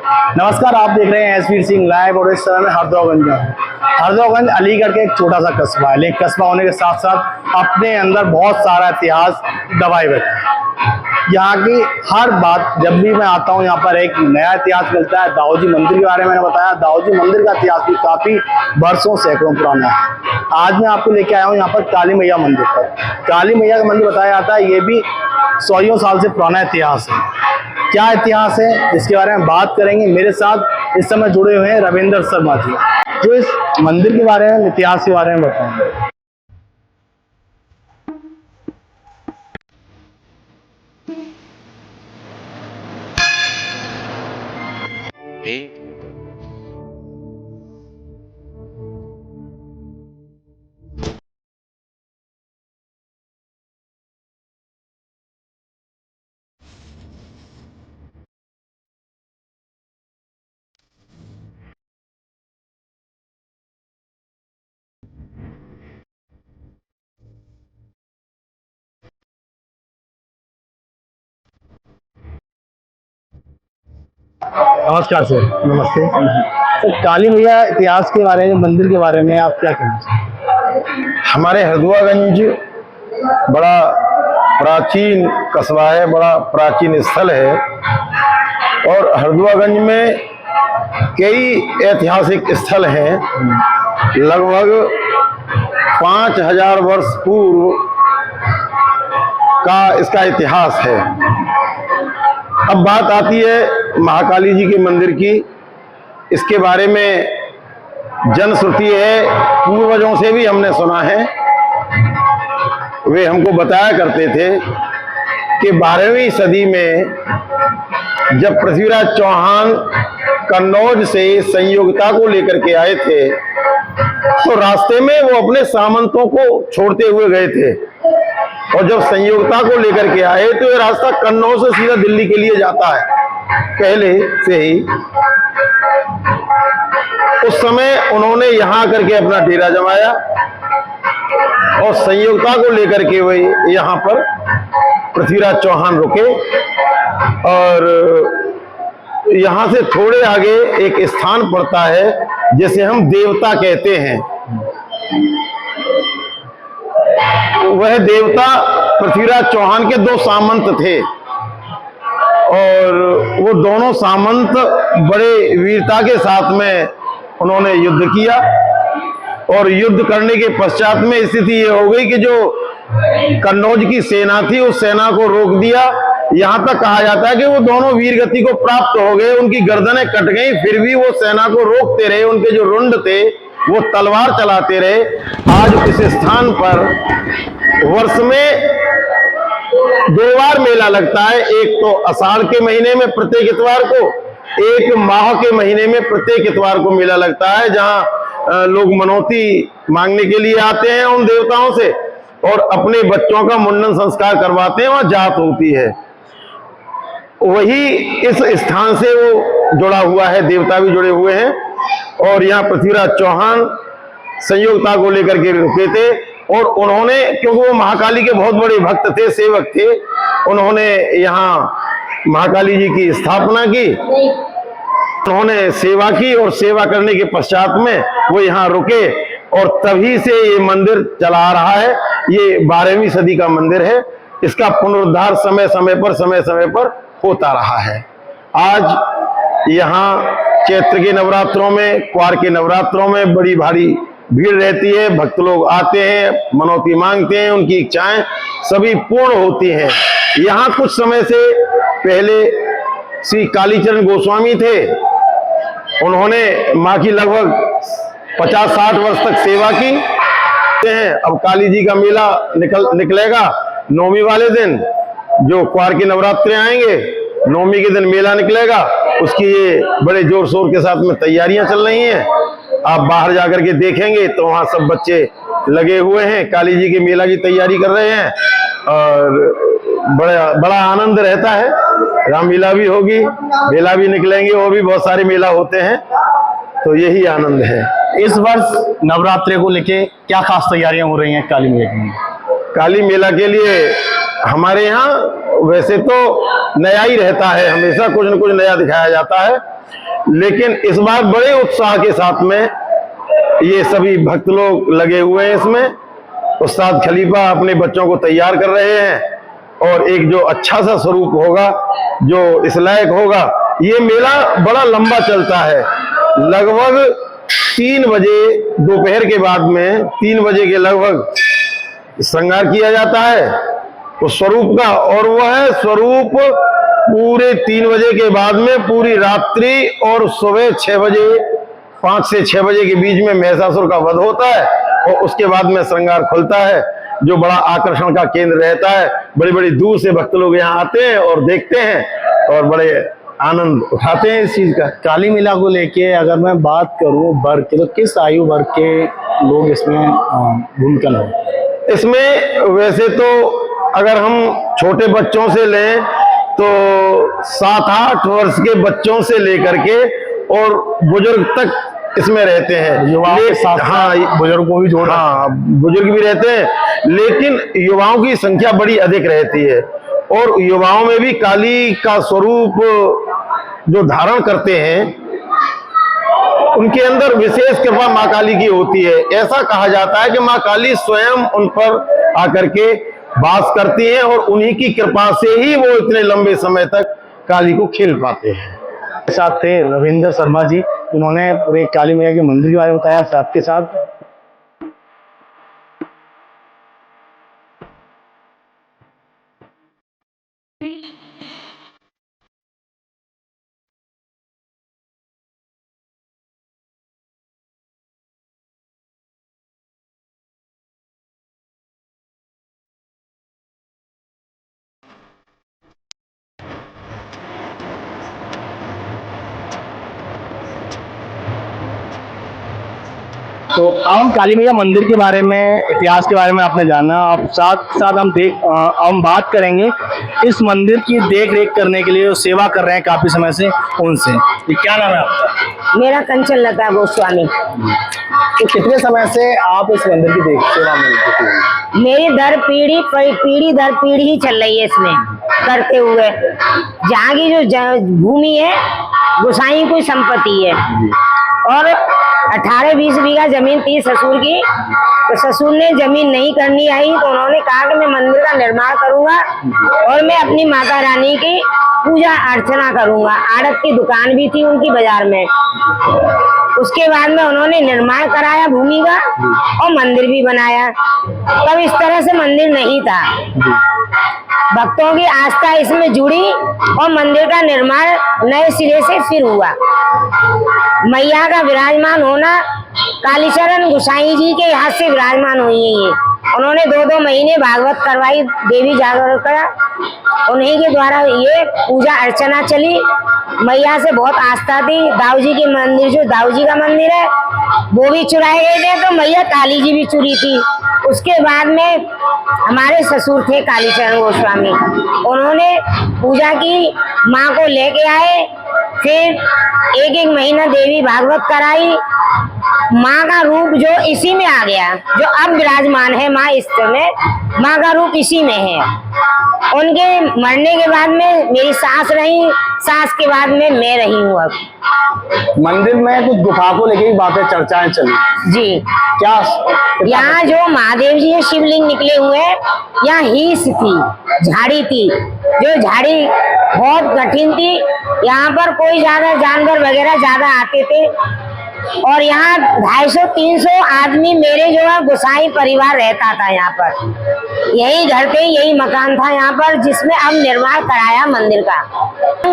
नमस्कार, आप देख रहे हैं एसवीर सिंह लाइव और इस समय में हरदोगंज में। हरदोगंज अलीगढ़ के एक छोटा सा कस्बा है, लेकिन कस्बा होने के साथ साथ अपने अंदर बहुत सारा इतिहास दबाए बैठा है। यहाँ की हर बात जब भी मैं आता हूँ यहाँ पर एक नया इतिहास मिलता है। दाऊजी मंदिर के बारे में मैंने बताया, दाऊजी मंदिर का इतिहास भी काफी वर्षों सैकड़ों पुराना है। आज मैं आपको लेके आया हूँ यहाँ पर काली मैया मंदिर पर। काली मैया का मंदिर बताया जाता है, ये भी सौ साल से पुराना इतिहास है। क्या इतिहास है इसके बारे में बात करेंगे। मेरे साथ इस समय जुड़े हुए हैं रविंद्र शर्मा जी, जो इस मंदिर के बारे में, इतिहास के बारे में बताएंगे। नमस्कार सर। नमस्ते सर। काली मैया इतिहास के बारे में, मंदिर के बारे में आप क्या कहना चाहेंगे? हमारे हरदोगंज बड़ा प्राचीन कस्बा है, बड़ा प्राचीन स्थल है और हरदोगंज में कई ऐतिहासिक स्थल हैं। लगभग 5000 वर्ष पूर्व का इसका इतिहास है। अब बात आती है महाकाली जी के मंदिर की। इसके बारे में जनश्रुति है, पूर्वजों से भी हमने सुना है। वे हमको बताया करते थे कि 12वीं सदी में जब पृथ्वीराज चौहान कन्नौज से संयोगिता को लेकर के आए थे, तो रास्ते में वो अपने सामंतों को छोड़ते हुए गए थे। और जब संयोगिता को लेकर के आए तो ये रास्ता कन्नौज से सीधा दिल्ली के लिए जाता है पहले से ही। उस समय उन्होंने यहाँ करके अपना डेरा जमाया और संयोगिता को लेकर के वे यहाँ पर पृथ्वीराज चौहान रुके। और यहाँ से थोड़े आगे एक स्थान पड़ता है जिसे हम देवता कहते हैं। वह देवता पृथ्वीराज चौहान के 2 सामंत थे और वो दोनों सामंत बड़े वीरता के साथ में उन्होंने युद्ध किया। और युद्ध करने के पश्चात में स्थिति ये हो गई कि जो कन्नौज की सेना थी उस सेना को रोक दिया। यहाँ तक कहा जाता है कि वो दोनों वीर गति को प्राप्त हो गए, उनकी गर्दनें कट गई, फिर भी वो सेना को रोकते रहे। उनके जो रुंड थे वो तलवार चलाते रहे। आज इस स्थान पर वर्ष में 2 बार मेला लगता है। एक तो आषाढ़ के महीने में प्रत्येक इतवार को, एक माह के महीने में प्रत्येक इतवार को मेला लगता है, जहां लोग मनौती मांगने के लिए आते हैं उन देवताओं से और अपने बच्चों का मुंडन संस्कार करवाते हैं। वहां जात होती है, वही इस स्थान से वो जुड़ा हुआ है, देवता भी जुड़े हुए हैं। और यहाँ पृथ्वीराज चौहान संयोगिता को लेकर के रुके थे और उन्होंने, क्योंकि वो महाकाली के बहुत बड़े भक्त थे, सेवक थे, उन्होंने यहाँ महाकाली जी की स्थापना की, उन्होंने सेवा की और सेवा करने के पश्चात में वो यहाँ रुके और तभी से ये मंदिर चला आ रहा है। ये 12वीं सदी का मंदिर है। इसका पुनरुद्धार समय समय पर होता रहा है। आज यहाँ चैत्र के नवरात्रों में, क्वार के नवरात्रों में बड़ी भारी भीड़ रहती है। भक्त लोग आते हैं, मनौती मांगते हैं, उनकी इच्छाएं सभी पूर्ण होती हैं। यहाँ कुछ समय से पहले श्री कालीचरण गोस्वामी थे, उन्होंने माँ की लगभग 50-60 वर्ष तक सेवा की हैं। अब काली जी का मेला निकलेगा नवमी वाले दिन, जो क्वार के नवरात्रे आएंगे, नवमी के दिन मेला निकलेगा। उसकी ये बड़े जोर शोर के साथ में तैयारियां चल रही हैं। आप बाहर जाकर के देखेंगे तो वहां सब बच्चे लगे हुए हैं, काली जी के मेला की तैयारी कर रहे हैं और बड़ा आनंद रहता है। रामलीला भी होगी, मेला भी निकलेंगे, वो भी बहुत सारे मेला होते हैं, तो यही आनंद है। इस वर्ष नवरात्रे को लेके क्या खास तैयारियां हो रही हैं काली मैया की? काली मेला के लिए हमारे यहाँ वैसे तो नया ही रहता है, हमेशा कुछ न कुछ नया दिखाया जाता है, लेकिन इस बार बड़े उत्साह के साथ में ये सभी भक्त लोग लगे हुए हैं। इसमें उस्ताद खलीफा अपने बच्चों को तैयार कर रहे हैं और एक जो अच्छा सा स्वरूप होगा, जो इस लायक होगा। ये मेला बड़ा लंबा चलता है, लगभग 3 बजे दोपहर के बाद में 3 बजे के लगभग श्रृंगार किया जाता है उस स्वरूप का, और वह स्वरूप पूरे 3 बजे के बाद में पूरी रात्रि और सुबह 6 बजे 5 से 6 बजे के बीच में महिषासुर का वध होता है और उसके बाद में श्रृंगार खुलता है, जो बड़ा आकर्षण का केंद्र रहता है। बड़ी बड़ी दूर से भक्त लोग यहाँ आते हैं और देखते हैं और बड़े आनंद उठाते हैं इस चीज का। काली मेला को लेके अगर मैं बात करूं वर्ग के, तो किस आयु वर्ग के लोग इसमें भूमिका है? इसमें वैसे तो अगर हम छोटे बच्चों से लें तो 7-8 वर्ष के बच्चों से लेकर के और बुजुर्ग तक इसमें रहते हैं। युवाओं के साथ हाँ, बुजुर्ग को भी जोड़, हाँ बुजुर्ग भी रहते हैं, लेकिन युवाओं की संख्या बड़ी अधिक रहती है और युवाओं में भी काली का स्वरूप जो धारण करते हैं उनके अंदर विशेष कृपा माँ काली की होती है। ऐसा कहा जाता है कि माँ काली स्वयं उन पर आकर के वास करती हैं और उन्हीं की कृपा से ही वो इतने लंबे समय तक काली को खेल पाते हैं। साथ थे रविंद्र शर्मा जी, उन्होंने पूरे काली मैया के मंदिर के बारे में बताया। साथ के साथ तो हम काली मैया मंदिर के बारे में, इतिहास के बारे में आपने जाना। अब साथ साथ हम बात करेंगे इस मंदिर की देख रेख करने के लिए जो सेवा कर रहे हैं काफी समय से, उनसे। ये क्या नाम है आपका? मेरा कंचन लता गोस्वामी। तो कितने समय से आप इस मंदिर की सेवा में जुटे हैं? मेरी दर पीढ़ी दर पीढ़ी ही चल रही है इसमें करते हुए। जहाँ की जो भूमि है गोसाई की संपत्ति है और 18-20 बीघा जमीन थी ससुर की, तो ससुर ने जमीन नहीं करनी आई तो उन्होंने कहा कि मैं मंदिर का निर्माण करूंगा और मैं अपनी माता रानी की पूजा अर्चना करूंगा। आड़त की दुकान भी थी उनकी बाजार में। उसके बाद में उन्होंने निर्माण कराया भूमि का और मंदिर भी बनाया। तब इस तरह से मंदिर नहीं था, भक्तों की आस्था इसमें जुड़ी और मंदिर का निर्माण नए सिरे से फिर हुआ। मैया का विराजमान होना कालीचरण गोसाई जी के हाथ से विराजमान हुई है। ये उन्होंने 2-2 महीने भागवत करवाई, देवी जागरण करा, उन्हीं के द्वारा ये पूजा अर्चना चली। मैया से बहुत आस्था थी। दाऊ जी के मंदिर, जो दाऊ जी का मंदिर है वो भी चुराए गए थे, तो मैया काली जी भी चुरी थी। उसके बाद में हमारे ससुर थे कालीचरण गोस्वामी, उन्होंने पूजा की, माँ को लेके आए, फिर 1-1 महीना देवी भागवत कराई। माँ का रूप जो इसी में आ गया, जो अब विराजमान है माँ इस समय, माँ का रूप इसी में है। उनके मरने के बाद में मेरी सास रही, सास के बाद में मैं रही हूँ। अब मंदिर में कुछ गुफा को लेके भी बातें चर्चाएं चली जी। क्या? यहाँ जो महादेव जी शिवलिंग निकले हुए हैं, यहाँ हीस थी, झाड़ी थी, जो झाड़ी बहुत कठिन थी। यहाँ पर कोई ज्यादा जानवर वगैरह ज्यादा आते थे और यहाँ 250-300 आदमी मेरे जो है गोसाई परिवार रहता था यहाँ पर। यही घर थे, यही मकान था यहाँ पर, जिसमें अब निर्माण कराया मंदिर का।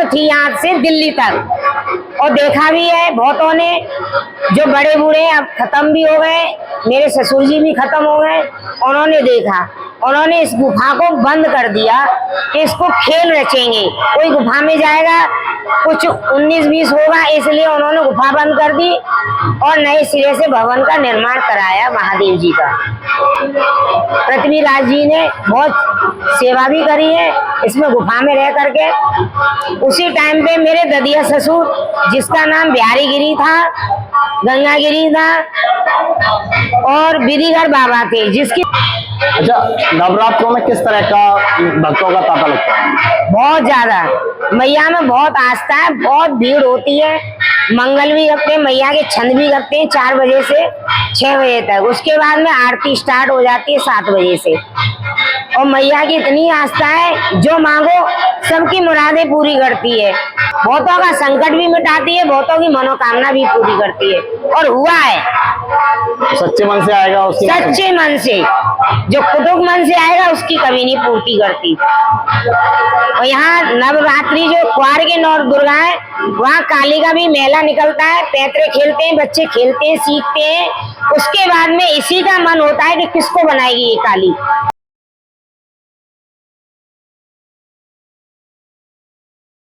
थी यहाँ से दिल्ली तक और देखा भी है बहुतों ने। जो बड़े बूढ़े अब खत्म भी हो गए, मेरे ससुर जी भी खत्म हो गए, उन्होंने देखा, उन्होंने इस गुफा को बंद कर दिया कि इसको खेल रचेंगे। कोई गुफा में जाएगा, कुछ 19-20 होगा, इसलिए उन्होंने गुफा बंद कर दी और नए सिरे से भवन का निर्माण कराया महादेव जी का। पृथ्वीराज जी ने बहुत सेवा भी करी है इसमें गुफा में रह करके। उसी टाइम पे मेरे ददिया ससुर, जिसका नाम बिहारी गिरी था, गंगा गिरी था और विधिगर बाबा थे, जिसकी अच्छा, नवरात्रों में किस तरह का भक्तों का तांता लगता है? बहुत ज्यादा मैया में बहुत आस्था है, बहुत भीड़ होती है। मंगल भी करते हैं, मैया के छंद भी करते हैं 4 बजे से 6 बजे तक। उसके बाद में आरती स्टार्ट हो जाती है 7 बजे से। और मैया की इतनी आस्था है, जो मांगो सबकी मुरादें पूरी करती है। बहुतों का संकट भी मिटाती है, बहुतों की मनोकामना भी पूरी करती है, और हुआ है। सच्चे मन से आएगा उसकी सच्चे मन से, जो कुटुक मन से आएगा उसकी कभी नहीं पूर्ति करती। और यहाँ नवरात्रि जो क्वार के 9 दुर्गा है, वहाँ काली का भी मेला निकलता है, पैतरे खेलते हैं, बच्चे खेलते हैं, सीखते हैं। उसके बाद में इसी का मन होता है कि किसको बनाएगी ये काली।